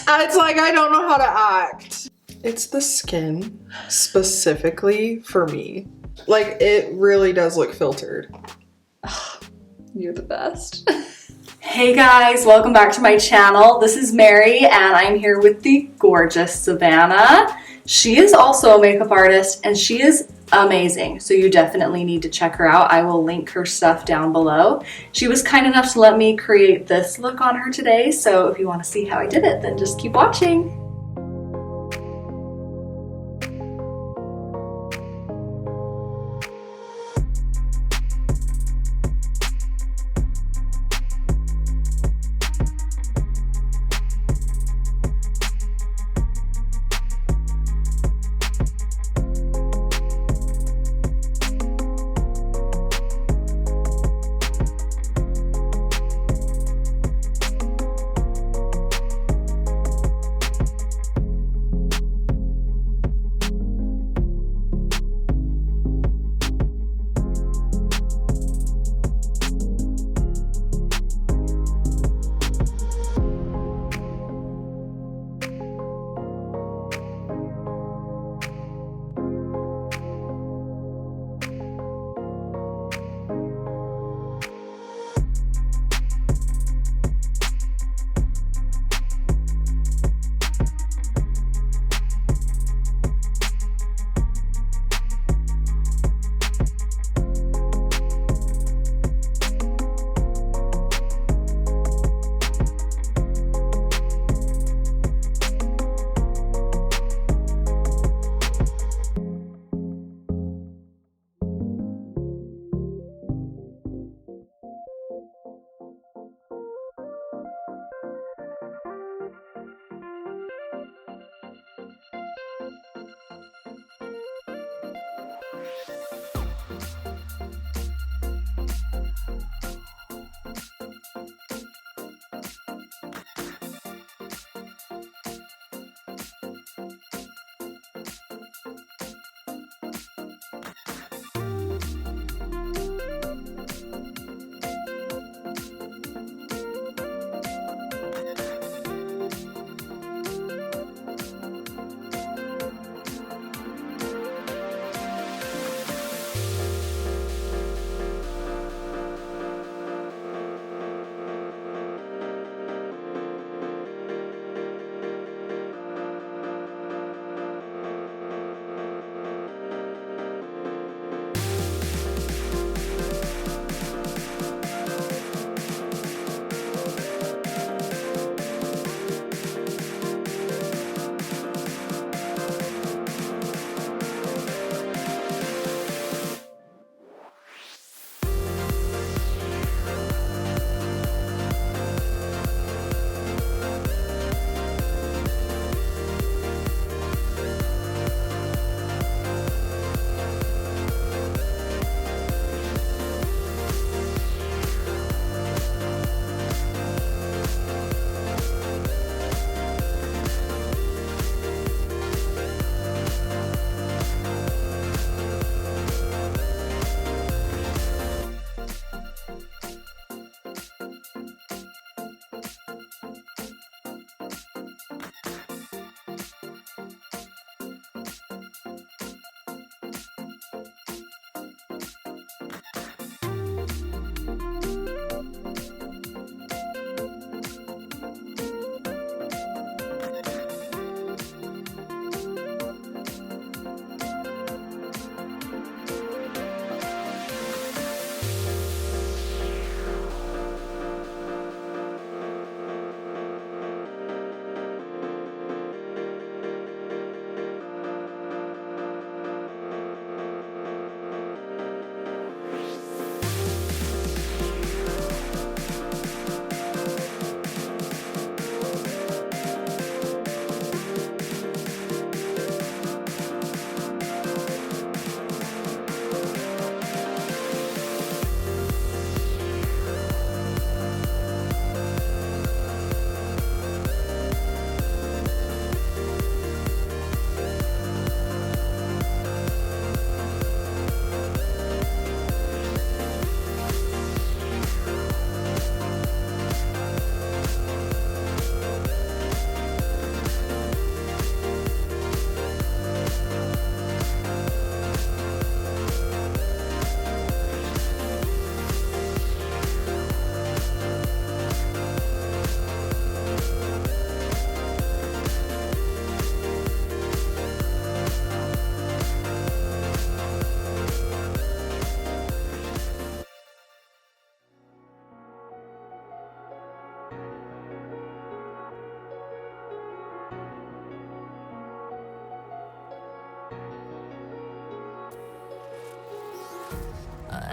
It's like I don't know how to act. It's the skin specifically for me. Like, it really does look filtered. You're the best. Hey guys, welcome back to my channel. This is Mary and I'm here with the gorgeous Savannah. She is also a makeup artist and she is amazing, so you definitely need to check her out. I will link her stuff down below. She was kind enough to let me create this look on her today, so if you want to see how I did it, then just keep watching.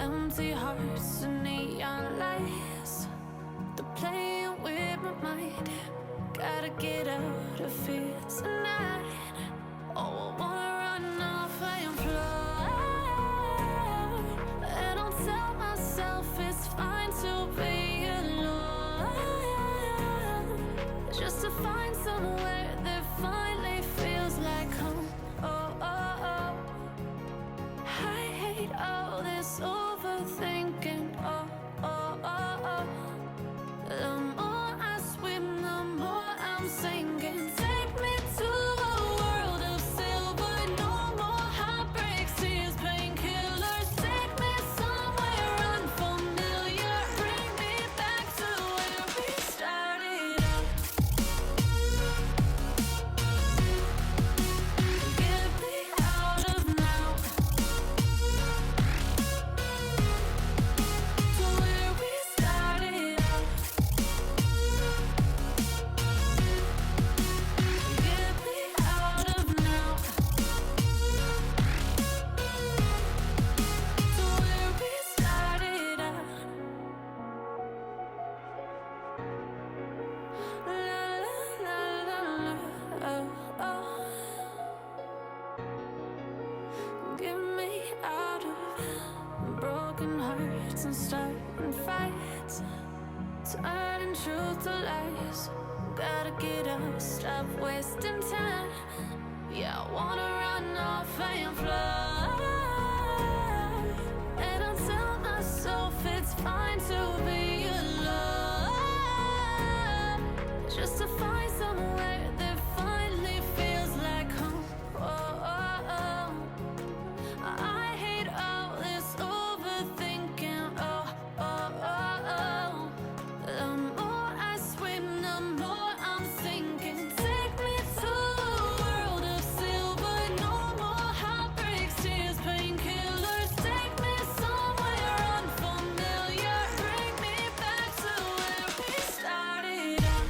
empty hearts and neon lights. They're playing with my mind. Gotta get out of here tonight. Oh, I wanna run off and fly. And I'll tell myself it's fine to be alone, just to find somewhere that finally feels like home. Oh, oh, oh. I hate all this overthinking. Oh, oh, oh, oh. The more I swim, the more I'm sinking. Take me to a world of silver. No more heartbreaks, tears, painkillers. Take me somewhere unfamiliar. Bring me back to where we started out. Get me out of now. To where we started out. Get me out of now. To where we started out. La la la la la. Oh, oh. Get me out of broken hearts and starting fights, turning truth to lies. Gotta get up, stop wasting time. Yeah, I wanna run off and fly. And I'll tell myself it's fine to be alone, just to find somewhere that finally feels like home. Oh, oh, oh. I hate all this overthinking. Oh, oh, oh, oh. The more I swim, the more I'm sinking. Take me to a world of silver. No more heartbreaks, tears, painkillers. Take me somewhere unfamiliar. Bring me back to where we started out.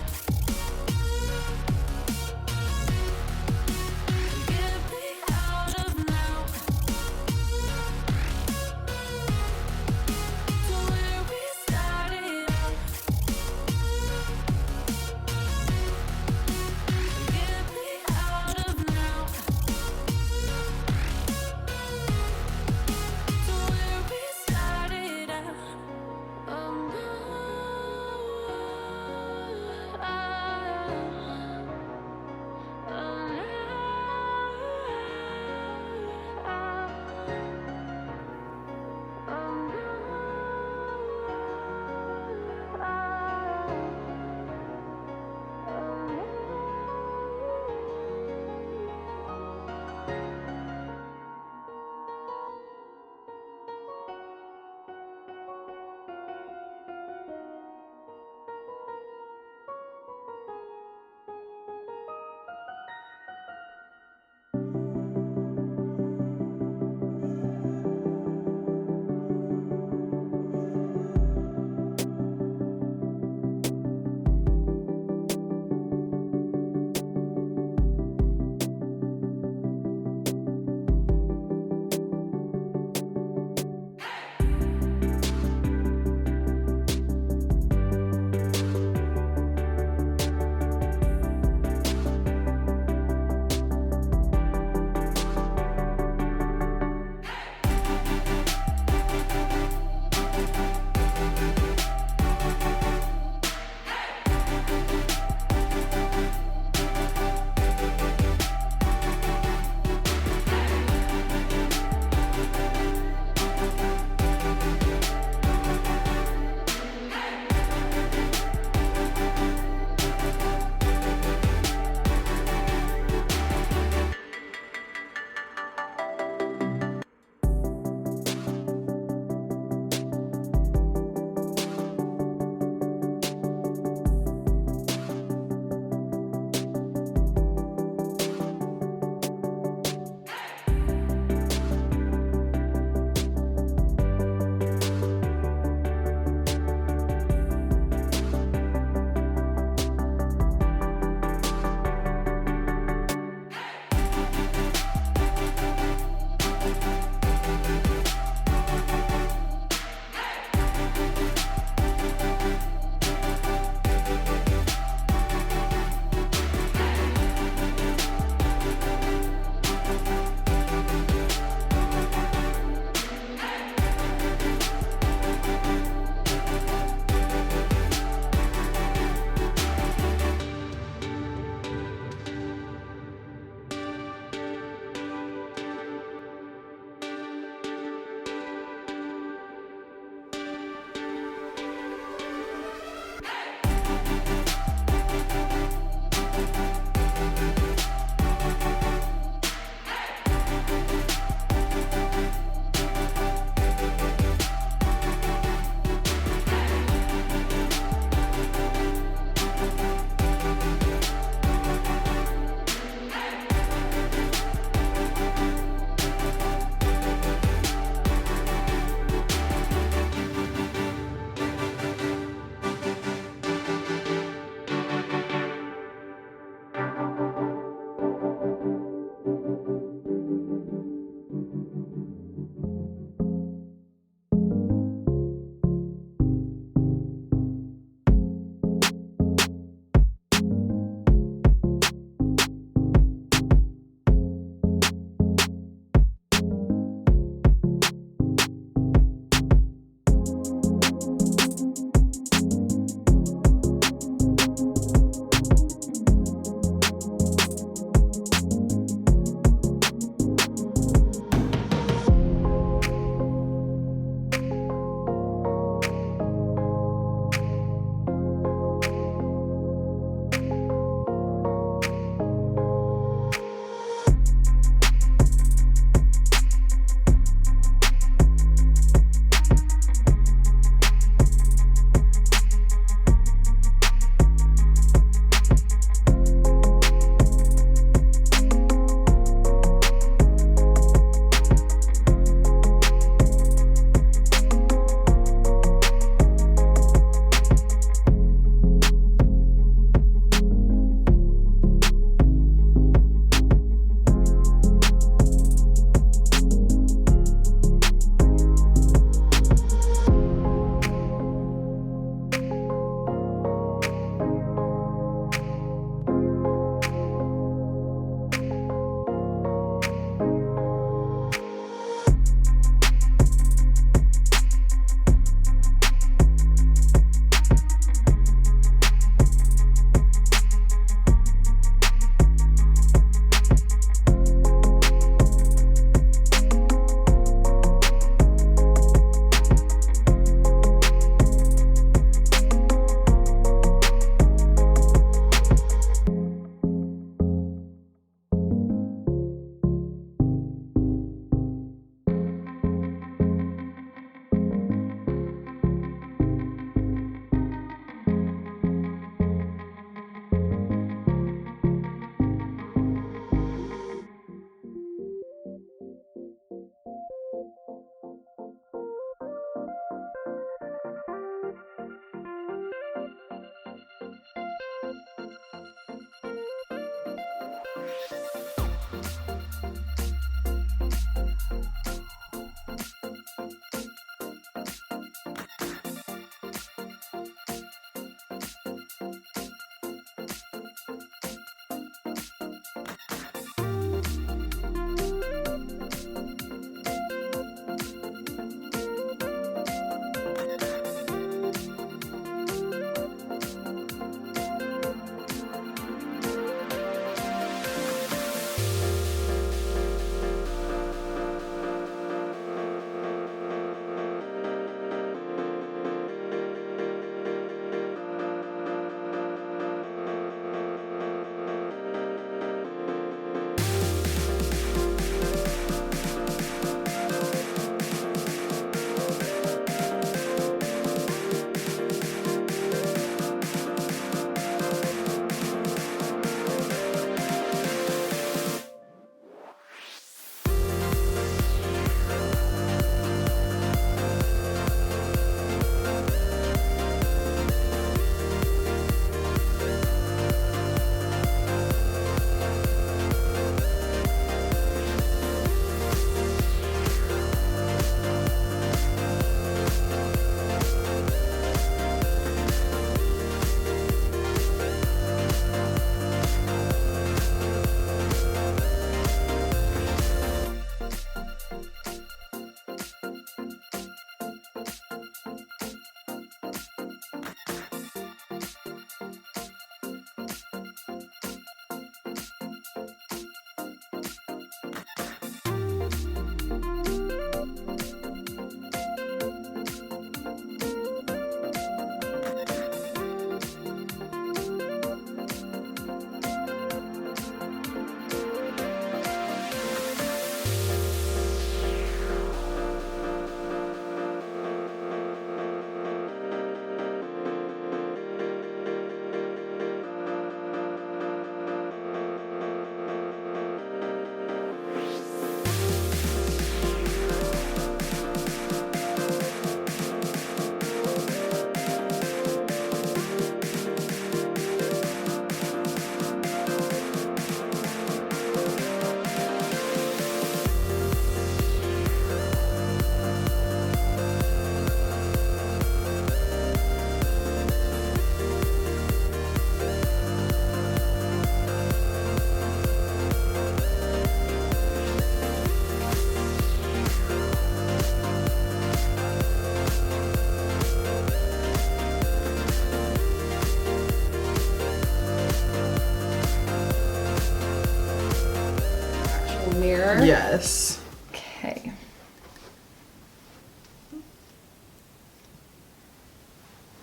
Mirror. Yes. Okay.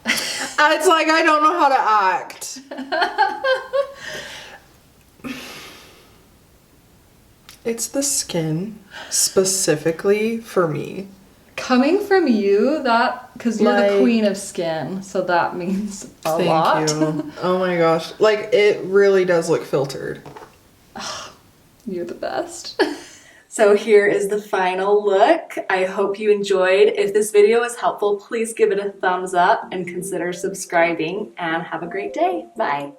It's like I don't know how to act. It's the skin specifically for me. Coming from you, that, because you're the Like- queen of skin, so that means a Thank lot. you. Oh my gosh. Like, it really does look filtered. You're the best. So here is the final look. I hope you enjoyed. If this video was helpful, please give it a thumbs up and consider subscribing, and have a great day. Bye.